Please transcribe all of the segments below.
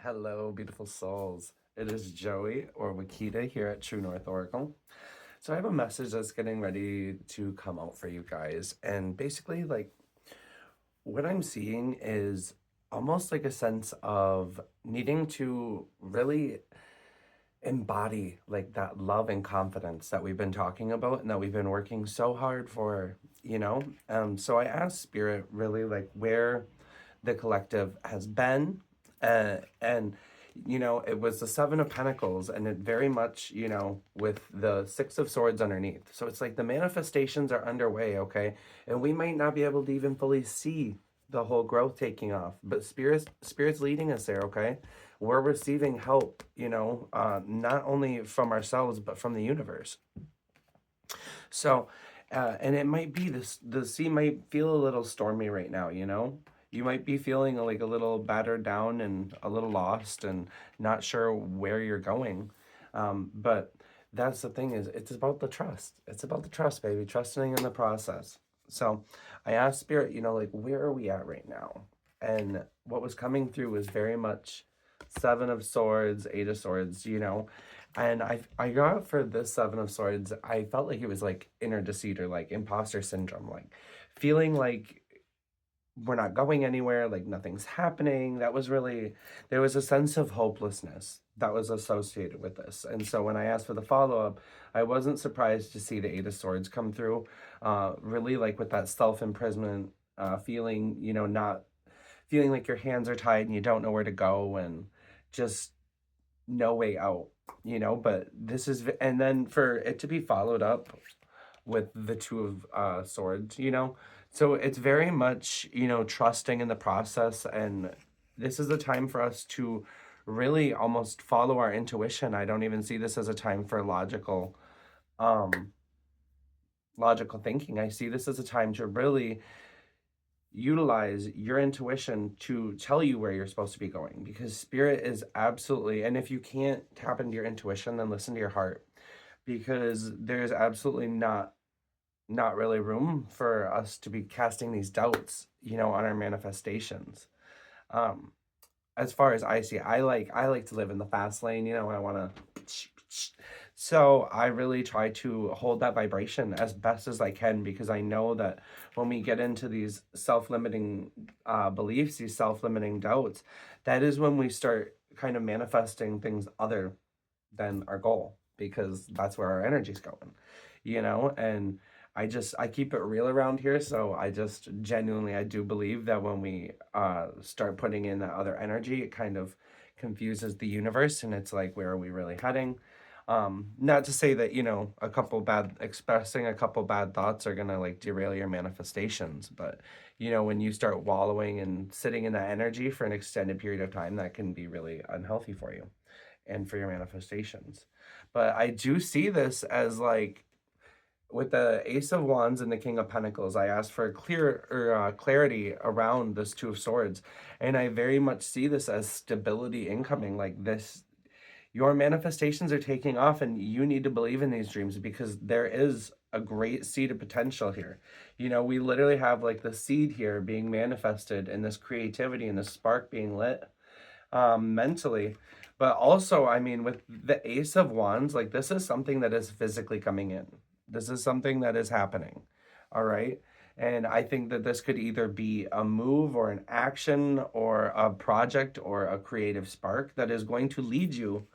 Hello, beautiful souls. It is Joey or Wakita here at True North Oracle. So I have a message that's getting ready to come out for you guys. And basically, what I'm seeing is almost like a sense of needing to really embody like that love and confidence that we've been talking about and that we've been working so hard for. So I asked Spirit really like where the collective has been, and it was the Seven of Pentacles, and it very much, with the Six of Swords underneath. So it's like the manifestations are underway, okay? And we might not be able to even fully see the whole growth taking off, but spirit's leading us there, okay? We're receiving help, not only from ourselves but from the universe. So, and it might be this, the sea might feel a little stormy right now, You might be feeling like a little battered down and a little lost and not sure where you're going. But that's the thing, is it's about the trust. It's about the trust, baby, trusting in the process. So I asked Spirit, like, where are we at right now? And what was coming through was very much Seven of Swords, Eight of Swords, and I got for this Seven of Swords, I felt like it was like inner deceit or like imposter syndrome, like feeling like we're not going anywhere, like nothing's happening. That was really, there was a sense of hopelessness that was associated with this. And so when I asked for the follow-up, I wasn't surprised to see the Eight of Swords come through, really like with that self-imprisonment feeling, not feeling like your hands are tied and you don't know where to go and just no way out, but this is, and then for it to be followed up with the Two of Swords, so it's very much, trusting in the process. And this is a time for us to really almost follow our intuition. I don't even see this as a time for um logical thinking. I see this as a time to really utilize your intuition to tell you where you're supposed to be going, because spirit is absolutely, and if you can't tap into your intuition, then listen to your heart, because there's absolutely not really room for us to be casting these doubts, on our manifestations. um as far as I see, I like to live in the fast lane, I want to, so I really try to hold that vibration as best as I can, because I know that when we get into these self-limiting beliefs, these self-limiting doubts, that is when we start kind of manifesting things other than our goal, because that's where our energy's going, and I keep it real around here. So I just genuinely, I do believe that when we start putting in that other energy, it kind of confuses the universe, and it's like, where are we really heading? Not to say that, expressing a couple bad thoughts are gonna like derail your manifestations, but when you start wallowing and sitting in that energy for an extended period of time, that can be really unhealthy for you and for your manifestations. But I do see this as like, with the Ace of Wands and the King of Pentacles, I asked for clarity around this Two of Swords, and I very much see this as stability incoming. Like this, your manifestations are taking off, and you need to believe in these dreams, because there is a great seed of potential here. We literally have like the seed here being manifested, and this creativity and this spark being lit mentally. But also, I mean, with the Ace of Wands, like this is something that is physically coming in. This is something that is happening. All right. And I think that this could either be a move or an action or a project or a creative spark that is going to lead you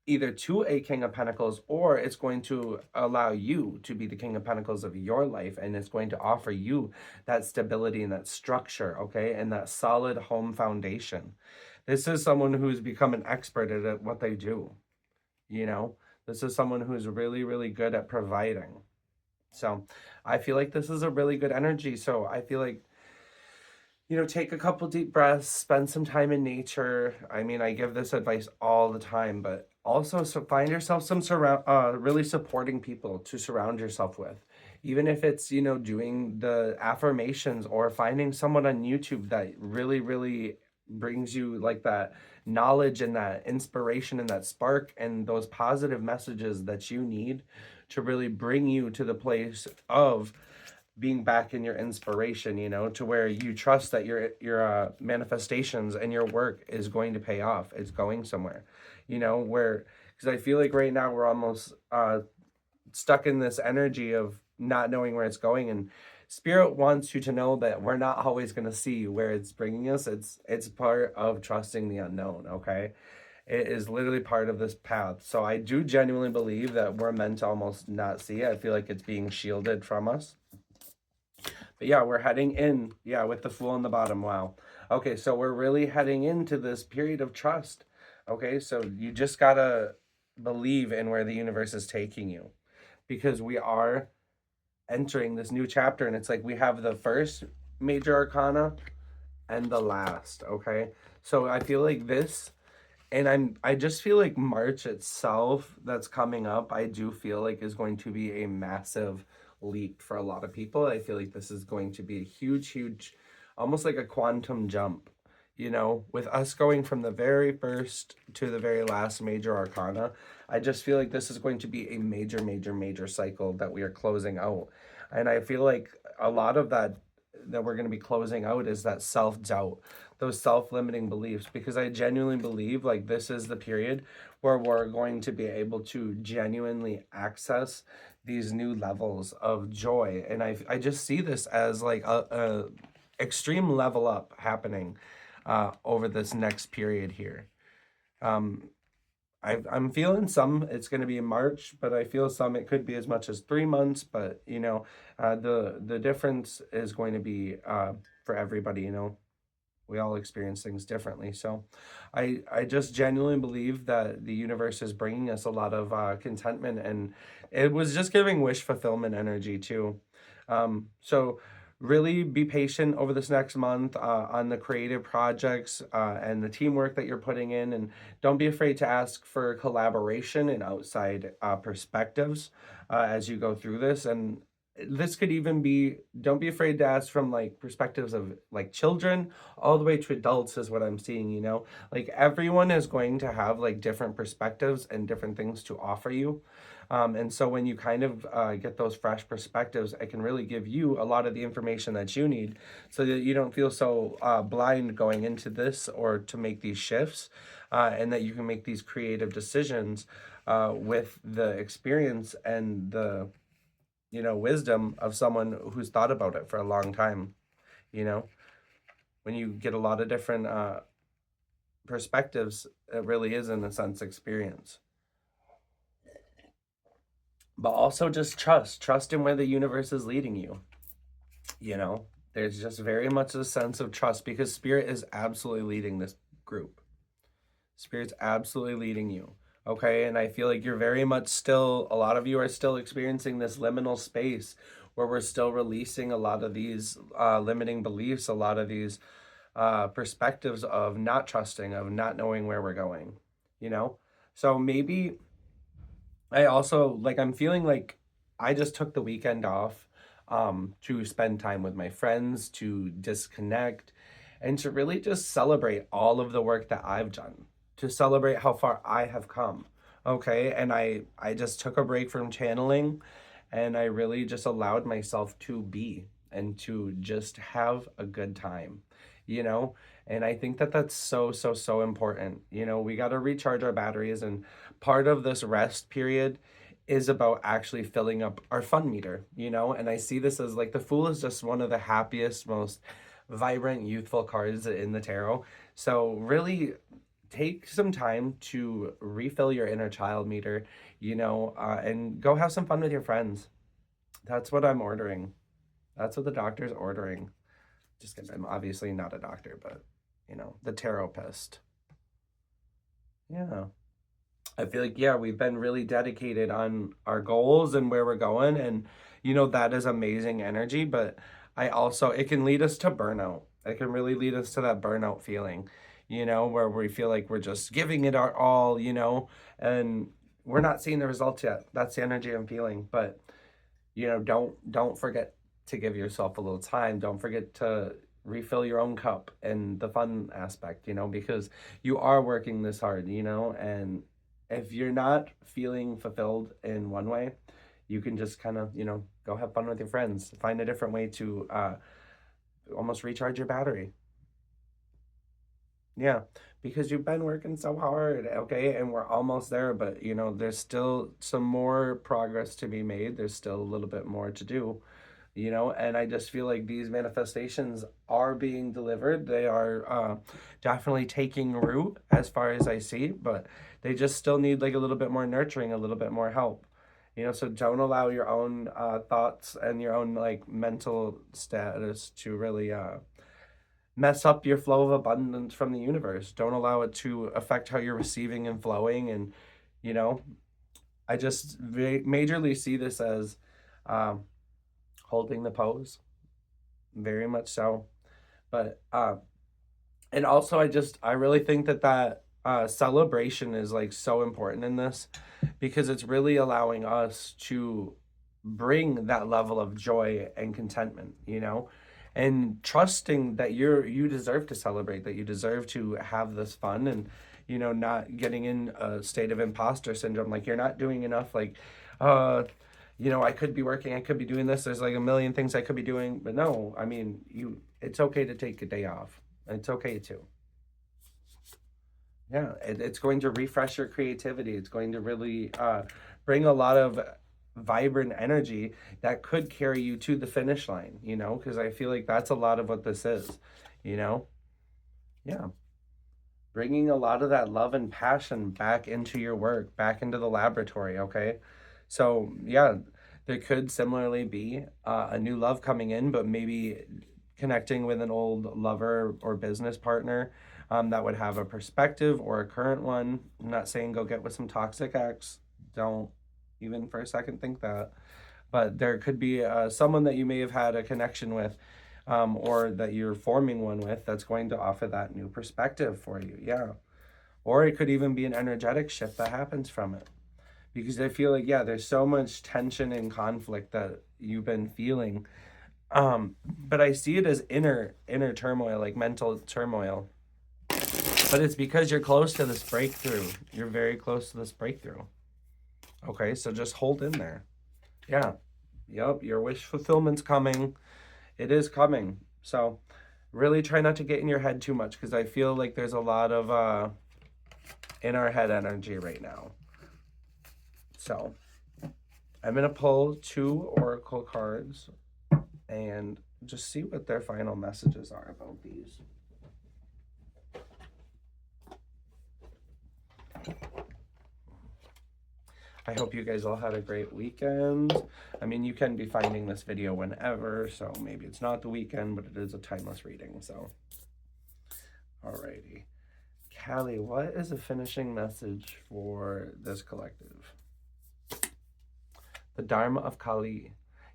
either to a King of Pentacles, or it's going to allow you to be the King of Pentacles of your life, and it's going to offer you that stability and that structure, okay, and that solid home foundation. This is someone who's become an expert at what they do, you know? This is someone who's really, really good at providing. So I feel like this is a really good energy. So I feel like, take a couple deep breaths, spend some time in nature. I mean, I give this advice all the time, but also, so find yourself some really supporting people to surround yourself with. Even if it's, doing the affirmations, or finding someone on YouTube that really, really brings you like that knowledge and that inspiration and that spark and those positive messages that you need to really bring you to the place of being back in your inspiration, you know, to where you trust that your manifestations and your work is going to pay off. It's going somewhere, you know, where because I feel like right now we're almost stuck in this energy of not knowing where it's going, and spirit wants you to know that we're not always going to see where it's bringing us. It's part of trusting the unknown, okay? It is literally part of this path. So I do genuinely believe that we're meant to almost not see it. I feel like it's being shielded from us. But yeah, we're heading in, yeah, with the Fool on the bottom. Wow. Okay, so we're really heading into this period of trust. Okay, so you just gotta believe in where the universe is taking you, because we are entering this new chapter, and it's like we have the first major arcana and the last. Okay, so I feel like this, and I just feel like March itself that's coming up, I do feel like is going to be a massive leap for a lot of people. I feel like this is going to be a huge, almost like a quantum jump, you know, with us going from the very first to the very last major arcana. I just feel like this is going to be a major cycle that we are closing out. And I feel like a lot of that we're going to be closing out is that self-doubt, those self-limiting beliefs, because I genuinely believe like this is the period where we're going to be able to genuinely access these new levels of joy. And I just see this as like a extreme level up happening over this next period here. um I'm feeling some it's going to be in March, but I feel some it could be as much as 3 months. But you know, the difference is going to be for everybody. You know, we all experience things differently. So I just genuinely believe that the universe is bringing us a lot of contentment, and it was just giving wish fulfillment energy too. So really be patient over this next month on the creative projects and the teamwork that you're putting in, and don't be afraid to ask for collaboration and outside perspectives as you go through this. And this could even be, don't be afraid to ask from like perspectives of like children all the way to adults is what I'm seeing, you know? Like everyone is going to have like different perspectives and different things to offer you. And so when you kind of get those fresh perspectives, it can really give you a lot of the information that you need so that you don't feel so blind going into this or to make these shifts, and that you can make these creative decisions with the experience and the, you know, wisdom of someone who's thought about it for a long time, you know? When you get a lot of different perspectives, it really is in a sense experience. But also just trust in where the universe is leading you. You know, there's just very much a sense of trust because spirit is absolutely leading this group. Spirit's absolutely leading you. Okay, and I feel like you're very much still, a lot of you are still experiencing this liminal space where we're still releasing a lot of these limiting beliefs, a lot of these perspectives of not trusting, of not knowing where we're going, you know? So maybe I also like, I'm feeling like I just took the weekend off to spend time with my friends, to disconnect, and to really just celebrate all of the work that I've done, to celebrate how far I have come. Okay. And I just took a break from channeling, and I really just allowed myself to be and to just have a good time, you know? And I think that that's so important. You know, we got to recharge our batteries, and part of this rest period is about actually filling up our fun meter, you know? And I see this as like the Fool is just one of the happiest, most vibrant, youthful cards in the tarot. So really take some time to refill your inner child meter, you know, and go have some fun with your friends. That's what I'm ordering. That's what the doctor's ordering. Just kidding. I'm obviously not a doctor, but you know, the therapist. Yeah. I feel like, yeah, we've been really dedicated on our goals and where we're going. And, you know, that is amazing energy. But I also, it can lead us to burnout. It can really lead us to that burnout feeling, you know, where we feel like we're just giving it our all, you know, and we're not seeing the results yet. That's the energy I'm feeling. But, you know, don't forget to give yourself a little time. Don't forget to refill your own cup and the fun aspect, you know, because you are working this hard, you know, and if you're not feeling fulfilled in one way, you can just kind of, go have fun with your friends, find a different way to almost recharge your battery. Yeah, because you've been working so hard, okay? And we're almost there, but there's still some more progress to be made. There's still a little bit more to do, and I just feel like these manifestations are being delivered. They are definitely taking root as far as I see, but they just still need like a little bit more nurturing, a little bit more help. So don't allow your own thoughts and your own like mental status to really mess up your flow of abundance from the universe. Don't allow it to affect how you're receiving and flowing. And, you know, I just majorly see this as um, holding the pose, very much so. But, and also I really think that celebration is like so important in this because it's really allowing us to bring that level of joy and contentment, and trusting that you deserve to celebrate, that you deserve to have this fun, and not getting in a state of imposter syndrome, like you're not doing enough, like uh I could be working, I could be doing this, there's like a million things I could be doing. But no, I mean, it's okay to take a day off. It's okay to. Yeah, it's going to refresh your creativity. It's going to really bring a lot of vibrant energy that could carry you to the finish line, because I feel like that's a lot of what this is, you know? Yeah. Bringing a lot of that love and passion back into your work, back into the laboratory, okay? So, yeah, there could similarly be a new love coming in, but maybe connecting with an old lover or business partner that would have a perspective, or a current one. I'm not saying go get with some toxic ex. Don't even for a second think that. But there could be someone that you may have had a connection with, or that you're forming one with, that's going to offer that new perspective for you. Yeah. Or it could even be an energetic shift that happens from it. Because I feel like, yeah, there's so much tension and conflict that you've been feeling. But I see it as inner turmoil, like mental turmoil. But it's because you're close to this breakthrough. You're very close to this breakthrough. Okay, so just hold in there. Yeah. Yep, your wish fulfillment's coming. It is coming. So really try not to get in your head too much, because I feel like there's a lot of in our head energy right now. So I'm going to pull 2 oracle cards and just see what their final messages are about these. I hope you guys all had a great weekend. I mean, you can be finding this video whenever, so maybe it's not the weekend, but it is a timeless reading, so. Alrighty. Callie, what is a finishing message for this collective? The Dharma of Kali.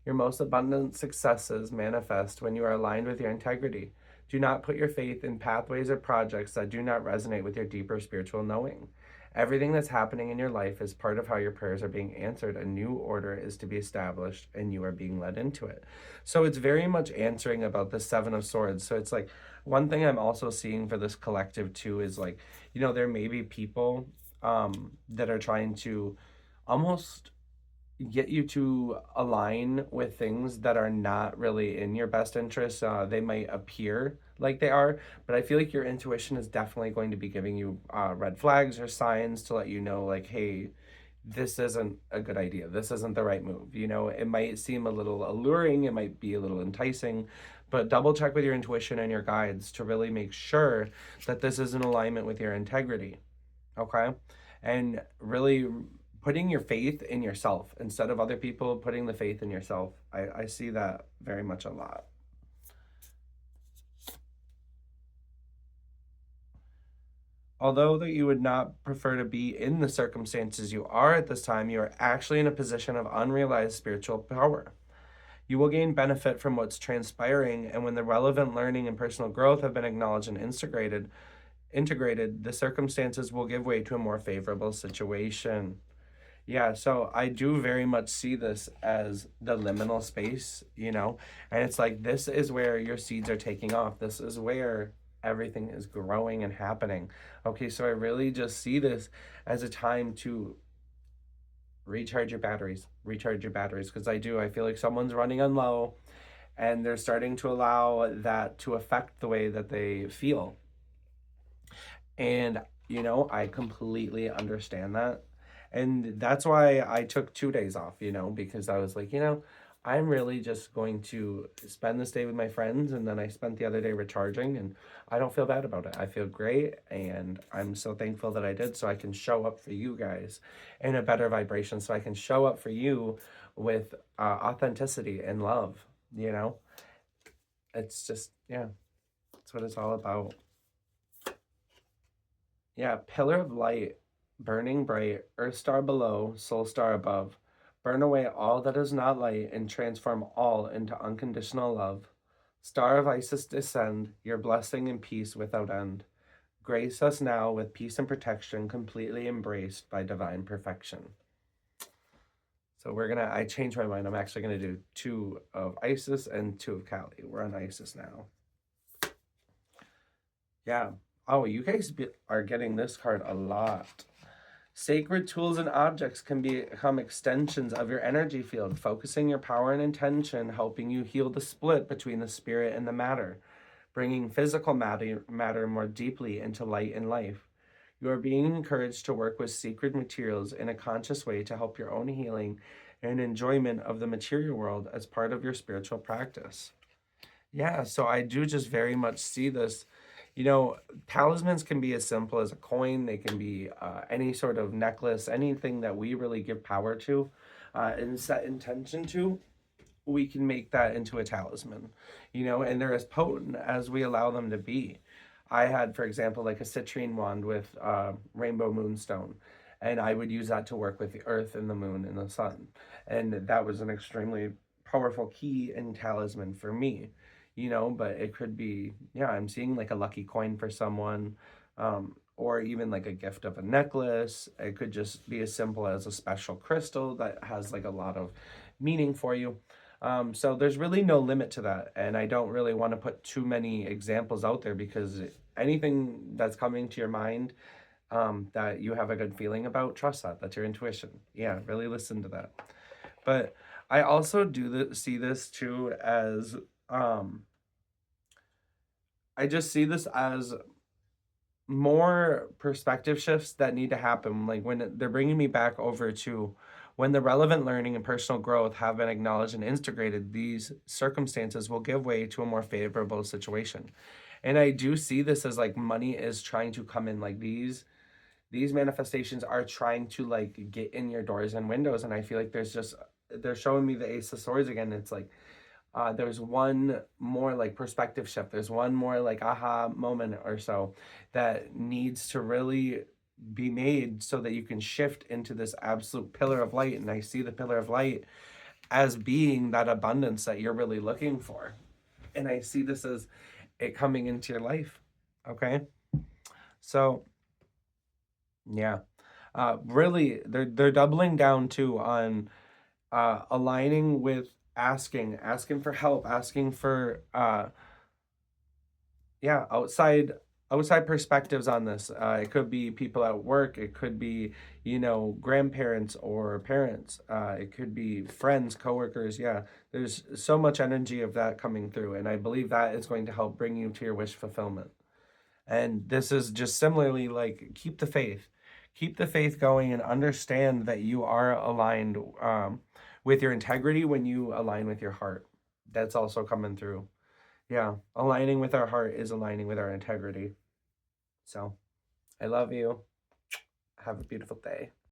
Your most abundant successes manifest when you are aligned with your integrity. Do not put your faith in pathways or projects that do not resonate with your deeper spiritual knowing. Everything that's happening in your life is part of how your prayers are being answered. A new order is to be established and you are being led into it. So it's very much answering about the 7 of Swords. So it's like, one thing I'm also seeing for this collective too is like, there may be people that are trying to almost get you to align with things that are not really in your best interest. They might appear like they are, but I feel like your intuition is definitely going to be giving you red flags or signs to let you know, like, hey, this isn't a good idea. This isn't the right move. It might seem a little alluring, it might be a little enticing, but double check with your intuition and your guides to really make sure that this is in alignment with your integrity. Okay? And really putting your faith in yourself instead of other people, putting the faith in yourself. I see that very much a lot. Although that you would not prefer to be in the circumstances you are at this time, you are actually in a position of unrealized spiritual power. You will gain benefit from what's transpiring, and when the relevant learning and personal growth have been acknowledged and integrated, the circumstances will give way to a more favorable situation. Yeah, so I do very much see this as the liminal space, and it's like, this is where your seeds are taking off. This is where everything is growing and happening. Okay, so I really just see this as a time to recharge your batteries, because I feel like someone's running on low, and they're starting to allow that to affect the way that they feel. And I completely understand that. And that's why I took 2 days off, because I was like, I'm really just going to spend this day with my friends, and then I spent the other day recharging, and I don't feel bad about it. I feel great, and I'm so thankful that I did, so I can show up for you guys in a better vibration, so I can show up for you with authenticity and love, you know? It's just, yeah, that's what it's all about. Yeah, pillar of light, burning bright, earth star below, soul star above. Burn away all that is not light and transform all into unconditional love. Star of Isis, descend, your blessing and peace without end. Grace us now with peace and protection, completely embraced by divine perfection. So I changed my mind. I'm actually gonna do 2 of Isis and 2 of Kali. We're on Isis now. Yeah. Oh, you guys are getting this card a lot. Sacred tools and objects can become extensions of your energy field, focusing your power and intention, helping you heal the split between the spirit and the matter, bringing physical matter more deeply into light and life. You are being encouraged to work with sacred materials in a conscious way to help your own healing and enjoyment of the material world as part of your spiritual practice. Yeah, so I do just very much see this. Talismans can be as simple as a coin. They can be any sort of necklace, anything that we really give power to and set intention to. We can make that into a talisman, and they're as potent as we allow them to be. I had, for example, like a citrine wand with rainbow moonstone, and I would use that to work with the earth and the moon and the sun. And that was an extremely powerful key and talisman for me, but it could be, yeah, I'm seeing like a lucky coin for someone, or even like a gift of a necklace. It could just be as simple as a special crystal that has like a lot of meaning for you. So there's really no limit to that. And I don't really want to put too many examples out there, because anything that's coming to your mind that you have a good feeling about, trust that. That's your intuition. Yeah, really listen to that. But I also see this too as, I just see this as more perspective shifts that need to happen, like when they're bringing me back over to when the relevant learning and personal growth have been acknowledged and integrated, these circumstances will give way to a more favorable situation. And I do see this as like money is trying to come in, like these manifestations are trying to like get in your doors and windows. And I feel like they're showing me the Ace of Swords again. It's like there's one more like perspective shift. There's one more like aha moment or so that needs to really be made so that you can shift into this absolute pillar of light. And I see the pillar of light as being that abundance that you're really looking for. And I see this as it coming into your life. Okay. So yeah. Really, they're doubling down too on aligning with asking for help, asking for yeah, outside perspectives on this. It could be people at work, it could be, grandparents or parents, it could be friends, coworkers. Yeah, there's so much energy of that coming through, and I believe that is going to help bring you to your wish fulfillment. And this is just similarly like keep the faith. Keep the faith going and understand that you are aligned with your integrity when you align with your heart. That's also coming through. Yeah, aligning with our heart is aligning with our integrity. So I love you. Have a beautiful day.